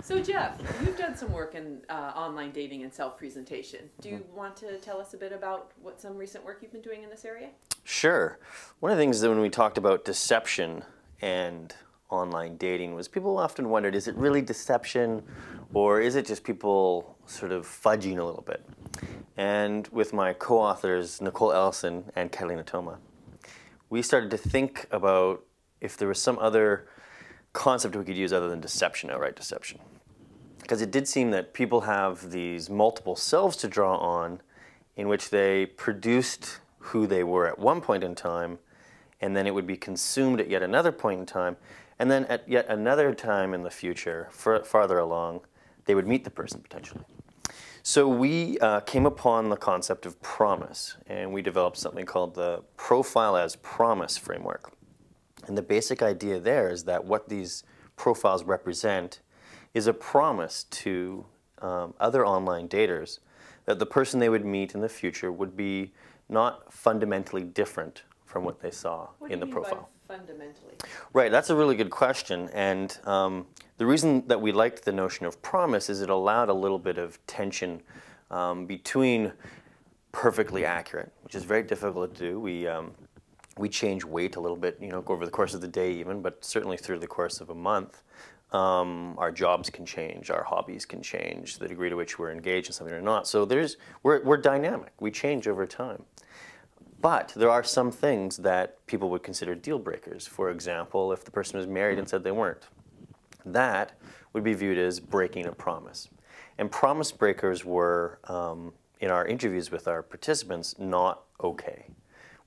So Jeff, you've done some work in online dating and self-presentation. Do you want to tell us a bit about what some recent work you've been doing in this area? Sure. One of the things that when we talked about deception and online dating was people often wondered, is it really deception or is it just people sort of fudging a little bit? And with my co-authors, Nicole Ellison and Catalina Toma, we started to think about if there was some other concept we could use other than deception, outright deception. Because it did seem that people have these multiple selves to draw on in which they produced who they were at one point in time, and then it would be consumed at yet another point in time, and then at yet another time in the future, farther along, they would meet the person potentially. So we came upon the concept of promise, and we developed something called the Profile as Promise framework. And the basic idea there is that what these profiles represent is a promise to other online daters that the person they would meet in the future would be not fundamentally different from what they saw in the profile. What do you mean by fundamentally? Right, that's a really good question. And the reason that we liked the notion of promise is it allowed a little bit of tension between perfectly accurate, which is very difficult to do. We change weight a little bit, over the course of the day even, but certainly through the course of a month. Our jobs can change, our hobbies can change, the degree to which we're engaged in something or not. So we're dynamic, we change over time. But there are some things that people would consider deal breakers. For example, if the person was married and said they weren't. That would be viewed as breaking a promise. And promise breakers were, in our interviews with our participants, not okay.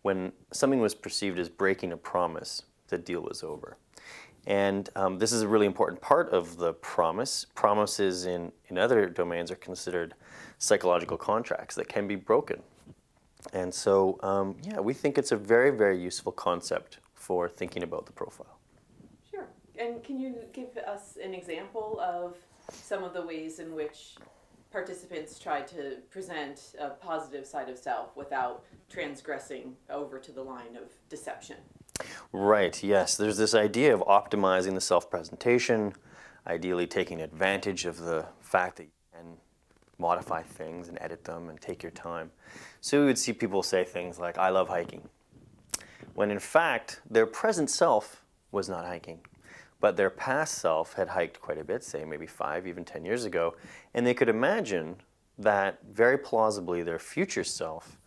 When something was perceived as breaking a promise, the deal was over. And this is a really important part of the promise. Promises in other domains are considered psychological contracts that can be broken. And so, yeah, we think it's a very, very useful concept for thinking about the profile. Sure. And can you give us an example of some of the ways in which participants try to present a positive side of self without transgressing over to the line of deception? Right, yes. There's this idea of optimizing the self-presentation, ideally taking advantage of the fact that you can modify things and edit them and take your time. So we would see people say things like, I love hiking, when in fact their present self was not hiking. But their past self had hiked quite a bit, say maybe 5, even 10 years ago, and they could imagine that very plausibly their future self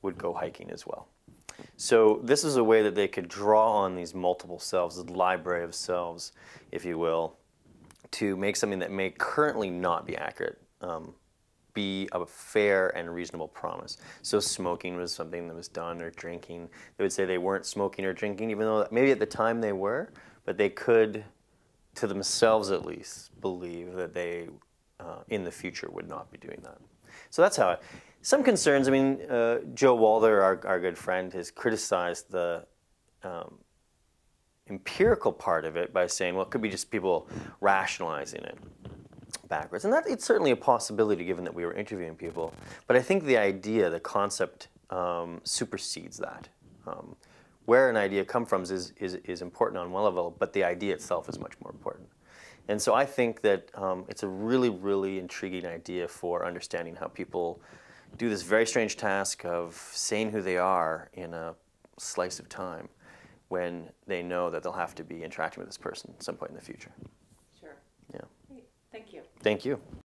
would go hiking as well. So this is a way that they could draw on these multiple selves, the library of selves, if you will, to make something that may currently not be accurate, be a fair and reasonable promise. So smoking was something that was done, or drinking. They would say they weren't smoking or drinking, even though maybe at the time they were, but they could, to themselves at least, believe that they, in the future, would not be doing that. So that's how some concerns, I mean, Joe Walther, our good friend, has criticized the empirical part of it by saying, well, it could be just people rationalizing it backwards. And it's certainly a possibility given that we were interviewing people. But I think the idea, the concept, supersedes that. Where an idea comes from is important on one level, but the idea itself is much more important. And so I think that it's a really, really intriguing idea for understanding how people do this very strange task of saying who they are in a slice of time when they know that they'll have to be interacting with this person at some point in the future. Sure. Yeah. Great. Thank you. Thank you.